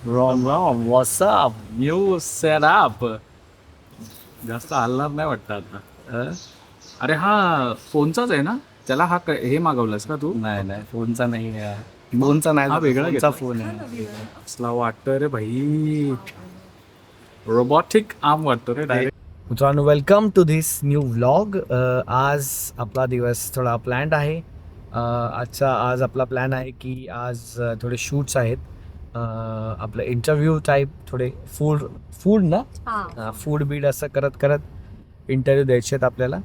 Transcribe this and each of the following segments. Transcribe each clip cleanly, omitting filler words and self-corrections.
Rom, what's up? New setup. जास्त हलणार नाही वाटतं आता. अरे हा फोनचाच आहे ना? त्याला हा हे मागवलंस का तू? नाही फोनचा नाही फोनचा नाही हा वेगळा फोनचा घेतला. फोन आहे. असला वाटतं रे भाई. रोबोटिक आर्म वाटतो रे डायरेक्ट. मित्रांनो welcome to this new vlog. आज आपला दिवस थोडा प्लॅन्ड आहे. आज आपला प्लॅन आहे की आज थोडे शूट्स आहेत. आपलं इंटरव्ह्यू टाईप थोडे फूड ना फूड बीड असं करत करत इंटरव्ह्यू द्यायचे आहेत आपल्याला.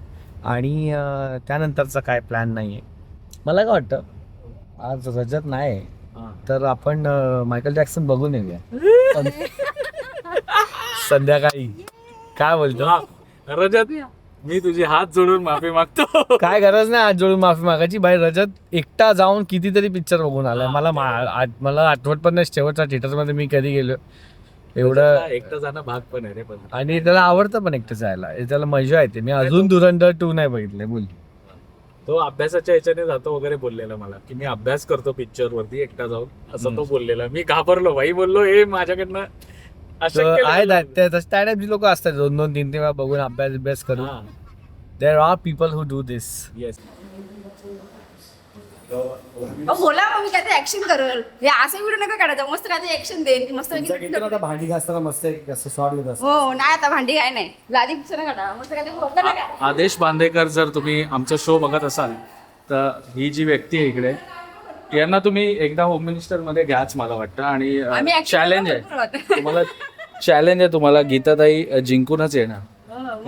आणि त्यानंतरचा काय प्लॅन नाही आहे. मला काय वाटतं आज रजत नाही तर आपण मायकल जॅक्सन बघून येऊया संध्याकाळी. काय बोलतो रजत, मी तुझी हात जोडून माफी मागतो. काय गरज नाही आज जोडून माफी मागायची बाई. रजत एकटा जाऊन कितीतरी पिक्चर बघून आलाय. मला आठवत पण नाही शेवटच्या थिएटरमध्ये मी कधी गेलो एवढं. एकटं जाणं भाग पण आहे रे पण. आणि त्याला आवडतं पण एकटं जायला. त्याला मजा येते. मी अजून धुरंधर 2 नाही बघितले. बोल. तो अभ्यासाच्या ह्याच्याने जातो वगैरे बोललेला मला की मी अभ्यास करतो पिक्चर वरती एकटा जाऊन असं तो बोललेला. मी घाबरलो भाई, बोललो हे माझ्याकडनं अशक्य आहेत स्टँडअप लोक असतात 2-2-3-3 वेळा बघून अभ्यास करून. There are people who do this. Yes. बोला मग मी काहीतरी ऍक्शन करेल. हे असं व्हिडिओ नका काढायचा. मस्त काहीतरी ऍक्शन देईल मस्त. भांडी घासताना मस्त शॉर्ट घेत असतो. हो नाही आता भांडी काय नाही. लादी पिक्चर काढा मस्त काहीतरी बोलता नका. आदेश बांदेकर, जर तुम्ही आमचा शो बघत असाल तर ही जी व्यक्ती आहे इकडे, यांना तुम्ही एकदा होम मिनिस्टर मध्ये घ्याच मला वाटतं. आणि आम्ही action चॅलेंज आहे करतो. तुम्हाला, चॅलेंज आहे तुम्हाला. गीताताई जिंकूनच येणार.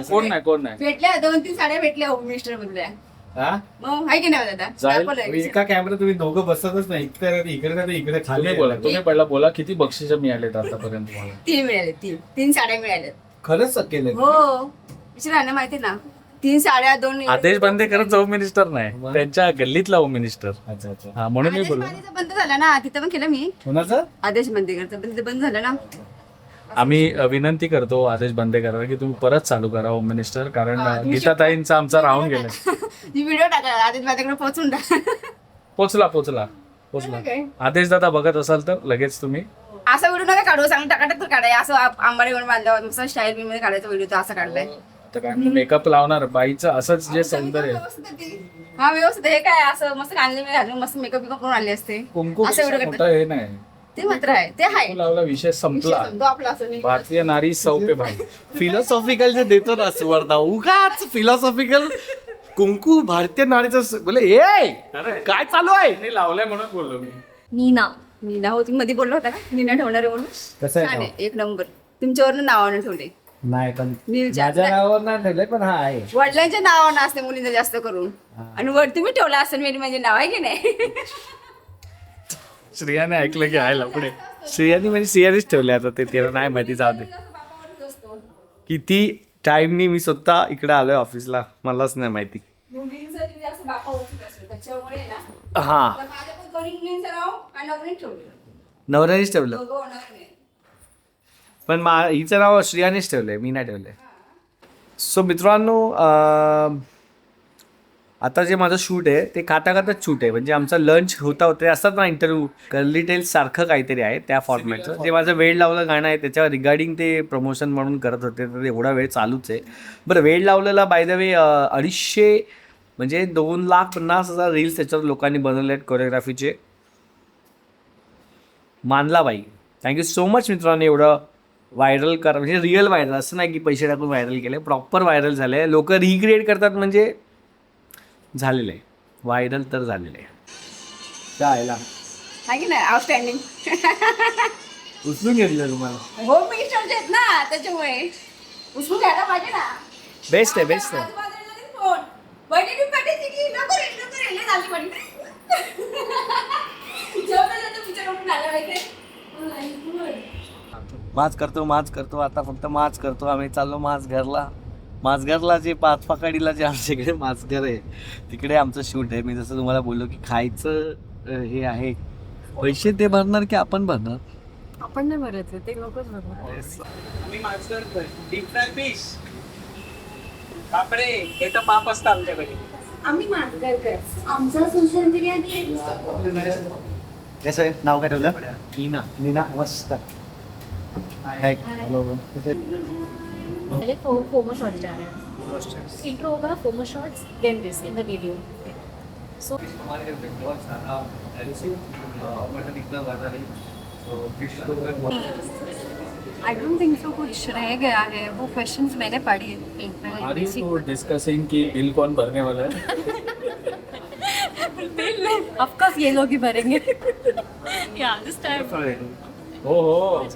कोण नाही भेटल्या 2-3 साड्या भेटल्या होम मिनिस्टर मधल्या. मग आहे की नाही दादा? जाईल. दाखवलंय. एका कॅमेरा तुम्ही दोघं बसतच नाही. इकडे तुम्ही बोला, तुम्ही पहिला बोला किती बक्षिसं मिळालेत आतापर्यंत तुम्हाला? 3 मिळाले. 3 साड्या मिळाल्या. खरंच केलं. हो विचारा ना, माहिती ना. 3 साड्या 2 आदेश बांदेकरच होम मिनिस्टर नाही, त्यांच्या गल्लीतला होम मिनिस्टर. अच्छा हा म्हणून मी आदेश बोललो. बांदेचं बंद झालं ना, तिथं पण केलं मी. कोणाचं? आदेश बांदेकरचं पण ते बंद झालं ना. आम्ही विनंती करतो आदेश बांदेकरला की तुम्ही परत चालू करा होम मिनिस्टर, कारण गीताताईंचा आमचा राहून गेलाय. ही व्हिडिओ टाका आदेश बांदेकडे पोहोचून टाका. पोचला. काय? आदेश दादा बघत असाल तर लगेच तुम्ही असा व्हिडिओ नका काढू. सांग टाकाटाक काढाय. असं आंबाडे म्हणून बांधल्यावर मस्त स्टाईल बी मध्ये काढायचा व्हिडिओ. तो असा काढलाय. तर काय मेकअप लावणार बाईचं असंच जे सौंदर्य. हा व्यवस्थित. हे काय असं मस्त कांदे मी घालून मस्त मेकअप करून आले असते. कुंकू असं व्हिडिओ मोठं हे नाही. ते मात्र आहे. ते आहे कुंकू लावला विषय संपला. तो आपला असं नाही. भारतीय नारी सौपे भाई. फिलॉसॉफिकल जे देतो ना स्वर्धा उगाच फिलॉसॉफिकल कुंकू भारतीय नारीचं बोले काय चालू आहे. नाही लावलंय म्हणून बोललो मी. नीना हो तुम्ही मध्ये बोलला होता का नीना ठेवणार आहे म्हणून. कसं आहे छान नाव? आहे. 1 नंबर. तुमच्यावरनं नावानं ठेवले. नाही पण नीलच्या. माझ्या नावावर नाही ठेवलंय पण हा आहे. वडिलांच्या नावानं असते मुलींचं जास्त करून. आणि वर तुम्ही ठेवला असेल मेरी म्हणजे नाव आहे की नाही. श्रेयाने ऐकलं की आहे पुढे. श्रेयानी म्हणजे श्रेयानीच ठेवले. आता ते त्याला नाही माहिती. जाऊ दे. किती टाइमनी मी स्वतः इकडे आलोय ऑफिसला मलाच नाही माहिती. मुलींचं तुम्ही असं बापा ओळखत असेल त्याच्यामुळे ना. हा तर माझ्या पण दोन्ही मुलींचं नाव आणि नवरीने ठेवलं. नवऱ्यानेच ठेवलं. दोघं होणार नाही. पण हिचं नाव श्रेयानेच ठेवलंय. मी नाही ठेवलंय. सो मित्रांनो आता जे माझं शूट आहे ते खाताच शूट आहे. म्हणजे आमचा लंच होते असतात ना इंटरव्ह्यू कर्ली टेल्स सारखं काहीतरी आहे त्या फॉर्मॅटचं. जे माझं वेळ लावलं गाणं आहे त्याच्यावर रिगार्डिंग ते प्रमोशन म्हणून करत होते. तर एवढा वेळ चालूच आहे. बरं वेळ लावलेला बाय द वे 250 म्हणजे 2,50,000 रील्स त्याच्यावर लोकांनी बनवले आहेत कोरिओग्राफीचे. मानला बाई. थँक्यू सो मच मित्रांनो. एवढं व्हायरल करा म्हणजे रिअल व्हायरल असं नाही की पैसे टाकून व्हायरल केले. प्रॉपर व्हायरल झाले आहे. लोक रिक्रिएट करतात म्हणजे झालेलं आहे. व्हायरल तर झालेलं आहे. काय आहे की नाही आउटस्टँडिंग. उचलून घेतलं तुम्हाला. हो मिनिस्टरचे आहेत ना त्याच्यामुळे उचलून घ्यायला पाहिजे ना. बेस्ट आहे बेस्ट आहे. बहिणीने पाठीची की नको रे लय झाली पण. जेवढं जातं पिक्चर आलं माहिती. माच करतो आता फक्त माच करतो. आम्ही चाललो माझघरला जे पाचपाकाडीला जे आमच्याकडे माझघर आहे तिकडे आमचं शूट आहे. मी जसं तुम्हाला बोललो की खायचं हे आहे. पैसे ते भरणार की आपण भरणार? आपण नाही भरायचं ते लोकच भरणार. आम्ही माझं डीप फ्राय फिश बापरे हे तर पाप असतं आमच्याकडे. आम्ही मानकर आमचा सोशल मीडिया कसं आहे नाव काय ठेवलं? नीना. मस्त. पहले फोमो शॉट जा रहे हैं, इंट्रो होगा FOMO shots then this in the video. So I don't think so कुछ रह गया है. वो क्वेश्चंस मैंने पढ़े अरे तो डिस्कसिंग की बिल कौन भरने वाला है. ऑफ कोर्स ये लोग ही भरेंगे. या दिस टाइम हो हो.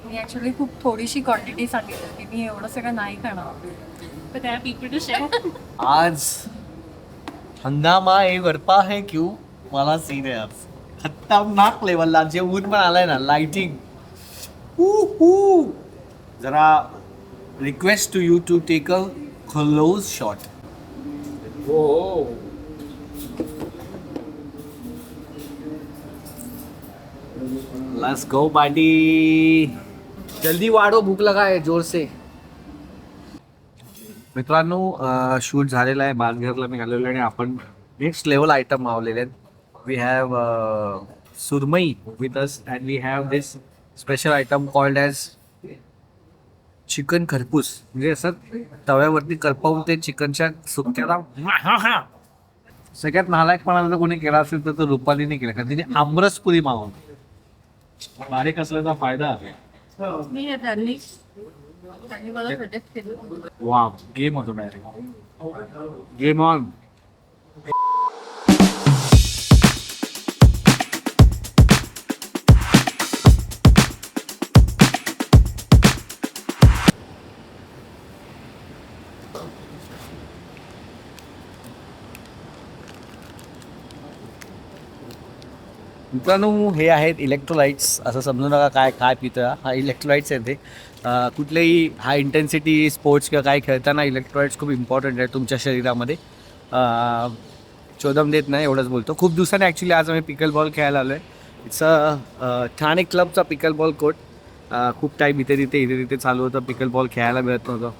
मी ॲक्च्युली खूप थोडीशी क्वांटिटी सांगितली होती. मी एवढं सगळं नाही खाणार. But I have people to share. आज हंगामा हे बरपा है क्यों मला सीन आहे आज खतरनाक लेवलला. जे ऊन पण आलाय ना, लाइटिंग जरा request to you to take a close shot. हो हो. Let's go party. जल्दी वाढो, भूक लगा है जोर से. मित्रांनो, शूट झालेला आहे, बालघरला निघालेलो आणि आपण नेक्स्ट लेवल आयटम मावलेले आहेत. We have surmai with us and we have this special item called as chicken kharpus. म्हणजे असं तव्यावरती करपवून ते चिकनच्या सुक्याला सगळ्यात नालायकपणा जर कोणी केला असेल तर तो रुपालीने केला, कारण तिने आमरसपुरी मागवली. बारीक असल्याचा फायदा. मी हे त्यांनी मला सजेस्ट केलं. वा, गेम होतो डायरेक्ट. Game on. मित्रांनो, हे आहेत इलेक्ट्रोलाइट्स. असं समजू नका काय पितं. हा इलेक्ट्रोलाइट्स आहेत. ते कुठलेही हाय इंटेन्सिटी स्पोर्ट्स किंवा काय खेळताना इलेक्ट्रोलाइट्स खूप इम्पॉर्टंट आहे तुमच्या शरीरामध्ये. चोदम देत नाही एवढंच बोलतो. खूप दिवसांनी ॲक्च्युली आज आम्ही पिकल बॉल खेळायला आलो आहे. इट्स अ ठाणे क्लबचा पिकल बॉल कोर्ट. खूप टाईम इथे तिथे चालू होतं. पिकल बॉल खेळायला मिळत नव्हतं.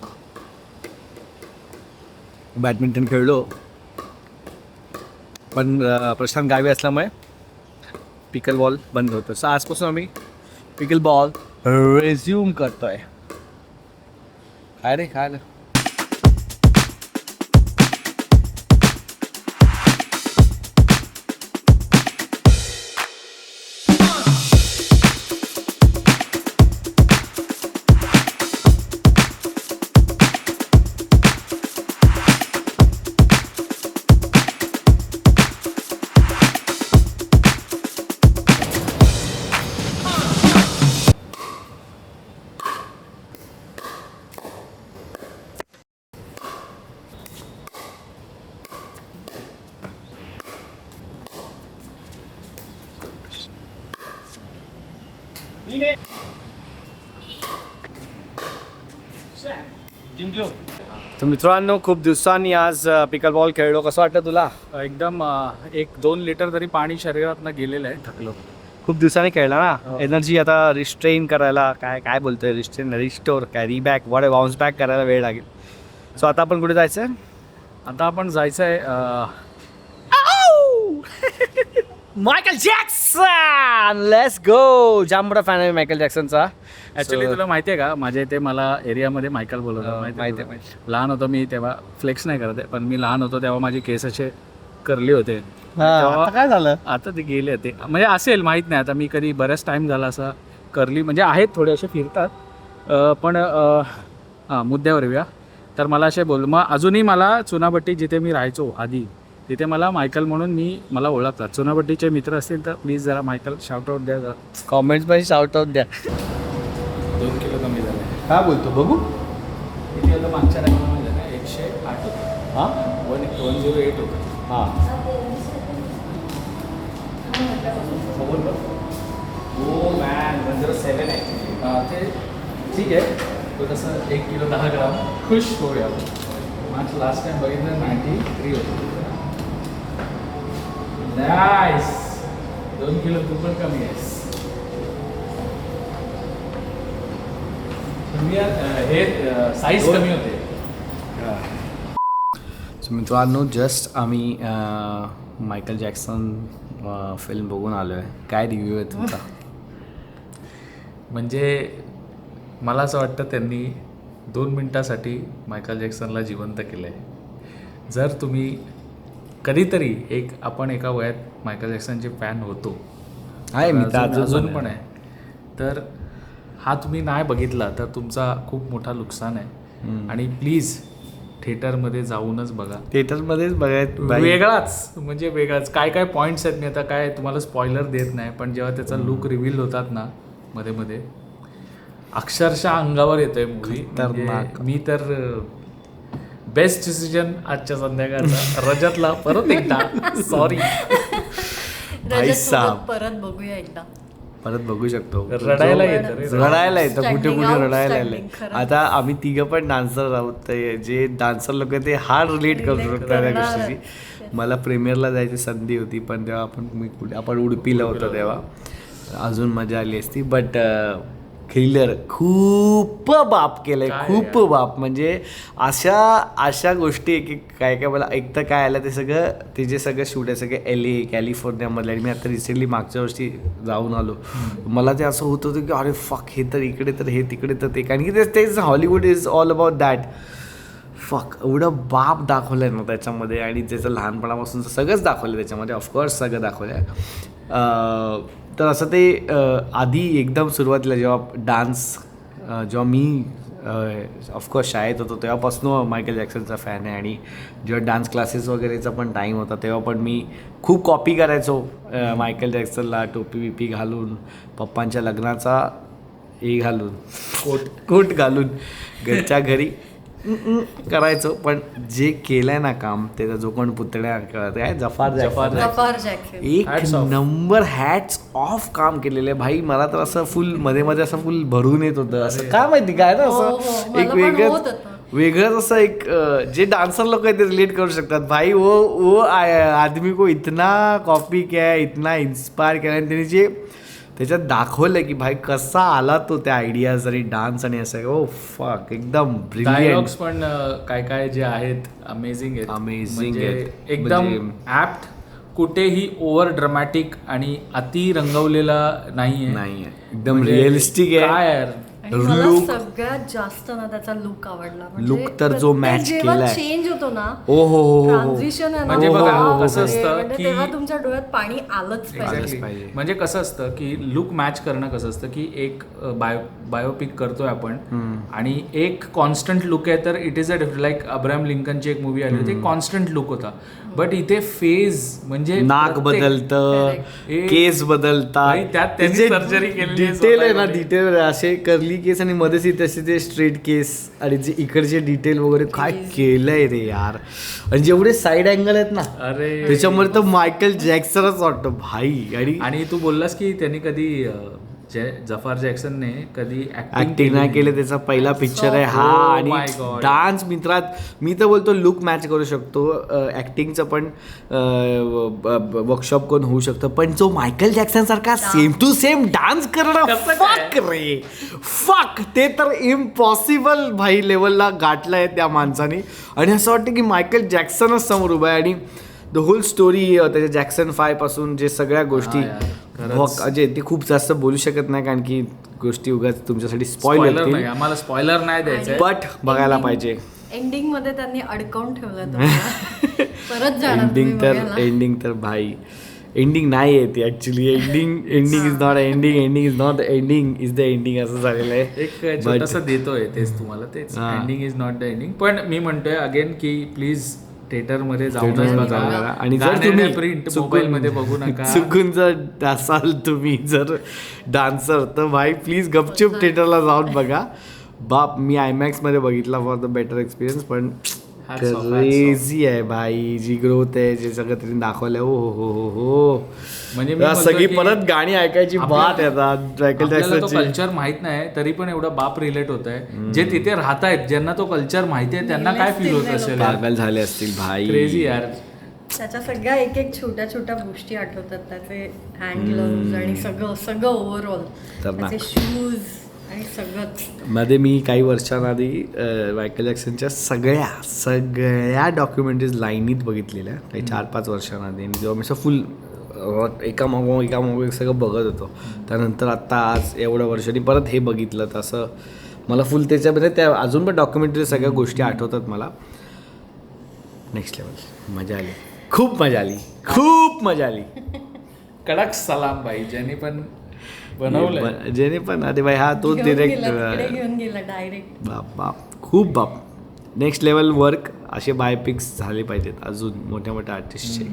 बॅडमिंटन खेळलो, पण प्रशांत गावी असल्यामुळे पिकल बॉल बंद होतं. सो आजपासून आम्ही पिकल बॉल रेझ्यूम करतोय. काय रे काय तर मित्रांनो, खूप दिवसांनी आज पिकल बॉल खेळलो. कसं वाटतं तुला? एकदम 1-2 लिटर तरी पाणी शरीरातनं गेलेलं आहे. थकलो. खूप दिवसांनी खेळला ना. एनर्जी आता रिस्ट्रेन करायला काय बोलतोय, रिस्टोर काय रिबॅक बाउन्स बॅक करायला वेळ लागेल. सो आता आपण कुठे जायचं आहे? आता आपण जायचं आहे मायकल जॅक्सन. Let's go. जाम मोठा फॅन आहे मायकल जॅक्सनचा. ॲक्च्युली तुला माहिती आहे का, माझ्या इथे मला एरियामध्ये मायकल बोलवतात. माहिती आहे. लहान होतो मी तेव्हा, फ्लेक्स नाही करत आहे, पण मी लहान होतो तेव्हा माझे केस असे करले होते. आता काय झालं? आता ते गेले ते, म्हणजे असेल माहीत नाही. आता मी कधी बऱ्याच टाईम झाला असा करली, म्हणजे आहेत थोडे असे फिरतात. पण हां, मुद्द्यावर येऊया. तर मला असे मग अजूनही मला चुनाभट्टी जिथे मी राहायचो आधी, तिथे मला मायकल म्हणून मला ओळखतात. चुनाभट्टीचे मित्र असतील तर प्लीज जरा मायकल शाउटआउट द्या जरा. कॉमेंट्समध्ये शाउटआउट द्या. 2 किलो कमी झाले. काय बोलतो बघू? किती होतं मागच्या टायमामध्ये झालं? 108 होतं. हां 108 होतं. हां हो मॅन 107 आहे ते. ठीक आहे, तो तसं 1 किलो 10 ग्राम खुश होऊया. माझं लास्ट टाइम बघितलं 93 होतं. नाईस. 2 किलो तू पण कमी आहेस. हे साईज कमी होते. सो मित्रांनो, जस्ट आम्ही मायकल जॅक्सन फिल्म बघून आलो आहे. काय रिव्ह्यू आहे तुमचा? म्हणजे मला असं वाटतं त्यांनी 2 मिनिटासाठी मायकल जॅक्सनला जिवंत केलं आहे. जर तुम्ही कधीतरी आपण एका वयात मायकल जॅक्सनचे फॅन होतो, आहे मी तर अजून पण आहे, तर हा तुम्ही नाही बघितला तर तुमचा खूप मोठा नुकसान आहे. आणि प्लीज थिएटरमध्ये जाऊनच बघा. थिएटरमध्येच बघायचं वेगळाच काय काय पॉईंट्स आहेत. मी आता काय तुम्हाला स्पॉइलर देत नाही, पण जेव्हा त्याचा लुक रिव्हील होतात ना मध्ये मध्ये, अक्षरशः अंगावर येतोय मूवी. खतरनाक. मी तर बेस्ट डिसिजन आजच्या संध्याकाळचा रजतला परत एकदा सॉरी भाई साहब. परत बघूया एकदा. परत बघू शकतो. रडायला येतं रे. रडायला येतं, कुठे Standing कुठे out, रडायला standing येतं. खरं. आता आम्ही तिघं पण डान्सर आहोत, तर जे डान्सर लोक ते हार्ड रिलेट करू शकतात त्या गोष्टीची. मला प्रीमियरला जायची संधी होती, पण तेव्हा आपण उडपीला होतो तेव्हा अजून मजा आली असती. बट थ्रिलर खूप बाप केलंय, खूप बाप. म्हणजे अशा गोष्टी की काय मला एक तर काय आलं, ते जे सगळं शूट आहे सगळे LA कॅलिफोर्नियामधले. आणि मी आता रिसेंटली मागच्या वर्षी जाऊन आलो. मला ते असं होत होतं की अरे फक, हे तर इकडे तर हे तिकडे तर ते, कारण की तेच Hollywood is all about that. फक एवढं बाप दाखवलं आहे ना त्याच्यामध्ये, आणि त्याचं लहानपणापासून सगळंच दाखवलं आहे त्याच्यामध्ये. ऑफकोर्स सगळं दाखवलं आहे. तर असं ते आधी एकदम सुरुवातीला जेव्हा मी ऑफकोर्स शाळेत होतो तेव्हापासून मायकल जॅक्सनचा फॅन आहे. आणि जेव्हा डान्स क्लासेस वगैरेचा पण टाईम होता तेव्हा पण मी खूप कॉपी करायचो मायकल जॅक्सनला. टोपी बिपी घालून, पप्पांच्या लग्नाचा घालून, कोट घालून घरच्या घरी करायचो. पण जे केलंय ना काम, त्याचा जो कोण पुतण्या काय जफार जॅक्सन एक नंबर हॅट्स ऑफ काम केलेलं आहे भाई. मला तर असं फुल मध्ये असं फुल भरून येत होतं. असं काय माहिती काय ना, असं एक वेगळंच असं एक जे डान्सर लोक आहेत ते रिलेट करू शकतात भाई. वो आदमी को इतना कॉपी किया, इतना इन्स्पायर केला, आणि त्यांनी जे त्याच्यात दाखवलं की भाई कसा आला तो त्या आयडियाज आणि डान्स आणि असं. ओ फक, एकदम डायलॉग्स पण काय जे आहेत अमेझिंग आहेत. म्हणजे एकदम ऍप्ट, कुठेही ओव्हर ड्रामॅटिक आणि अति रंगवलेला नाहीये. एकदम रिअलिस्टिक आहे. काय यार, मला सगळ्यात जास्त ना त्याचा लुक आवडला. लुक तर जो मॅच केलाय, चेंज होतो ना, हो ट्रान्झिशन आहे ना, म्हणजे बघा कसं असतं की तेव्हा तुमच्या डोळ्यात पाणी आलंच पाहिजे. म्हणजे कसं असतं की लुक मॅच करणं कसं असतं की एक बायोपिक करतोय आपण, आणि एक कॉन्स्टंट लुक आहे, तर it is a different. Like Abraham लिंकनची एक मूवी आली होती, कॉन्स्टंट लुक होता. बट इथे फेज म्हणजे नाक बदलतं, केस बदलतात, त्यात त्यांनी सर्जरी केलेली आहे. डिटेल आहे ना, डिटेल असे कर्ली केस आणि मध्येच तसे ते स्ट्रेट केस, आणि जे इकडचे डिटेल वगैरे काय केलंय रे यार. आणि जेवढे साईड अँगल आहेत ना, अरे त्याच्यामध्ये तर मायकल जॅक्सनच वाटतं भाई. आणि तू बोललास की त्यांनी कधी जफार जॅक्सनने कधी ऍक्टिंग नाही केलं, त्याचा पहिला पिक्चर आहे हा. आणि डान्स मित्रात मी तर बोलतो लुक मॅच करू शकतो, ऍक्टिंगचं पण वर्कशॉप करून होऊ शकतं, पण जो मायकल जॅक्सन सारखा सेम टू सेम डान्स करणं, फक रे फक, ते तर इम्पॉसिबल भाई लेवलला गाठलंय त्या माणसाने. आणि असं वाटतं की मायकल जॅक्सनच समोर उभा आहे. आणि द होल स्टोरी त्याच्या जॅक्सन 5 पासून जे सगळ्या गोष्टी, अजय ते खूप जास्त बोलू शकत नाही कारण की गोष्टी उगाच तुमच्यासाठी स्पॉइलर होतील. आम्हाला स्पॉइलर नाही द्यायचं, बट बघायला पाहिजे. एंडिंग मध्ये त्यांनी अडकवून ठेवलं परत जाणार एंडिंग तर भाई एंडिंग नाही आहे ती actually. Ending is not ending, ending is not ending is the ending असं झालेलं आहे. एक छोटंसं देतोय तेच तुम्हाला, तेच ending is not the ending. पण मी म्हणतोय अगेन की प्लीज थिएटरमध्ये जाऊनच बघा. आणि जर तुम्ही प्रिंट मोबाईलमध्ये बघू नका. चुकून जर असाल तुम्ही जर डान्सर, तर भाई प्लीज गपचूप थिएटरला जाऊन बघा. बाप मी IMAX मध्ये बघितला फॉर द बेटर एक्सपिरियन्स. पण क्रेझी आहे भाई, जी ग्रोथ आहे, जे सगळं त्यांनी दाखवलं. हो म्हणजे सगळी परत गाणी ऐकायची बात येतात. तो कल्चर माहित नाही तरी पण एवढा बाप रिलेट होत आहे. जे तिथे राहत आहेत, ज्यांना तो कल्चर माहिती आहे, त्यांना काय फील होत असेल. पागल झाले असतील भाई. क्रेझी यार. त्याच्या सगळ्या एक छोट्या छोट्या गोष्टी आठवतात. त्याचे हँड ग्लोव्ज आणि सगळं ओव्हरऑल, त्याचे शूज आणि सगळंच. मध्ये मी काही वर्षांआधी मायकल जॅक्सनच्या सगळ्या डॉक्युमेंटरीज लाईनीत बघितलेल्या काही 4-5 वर्षांआधी. आणि जेव्हा मी असं फुल एकामागोमाग एक सगळं बघत होतो. त्यानंतर आत्ता आज एवढ्या वर्षांनी परत हे बघितलं, तसं मला फुल त्याच्यामध्ये त्या अजून पण डॉक्युमेंटरी सगळ्या गोष्टी आठवतात मला. नेक्स्ट लेवल मजा आली, खूप मजा आली. कडक सलाम भाई, ज्यांनी पण बनवलंय. जेने पण अरे भाई हा तो तिकडे डिरेक्ट घेऊन गेला डायरेक्ट. खूप नेक्स्ट लेवल वर्क. असे बायोपिक्स झाले पाहिजेत अजून मोठ्या मोठ्या आर्टिस्टचे.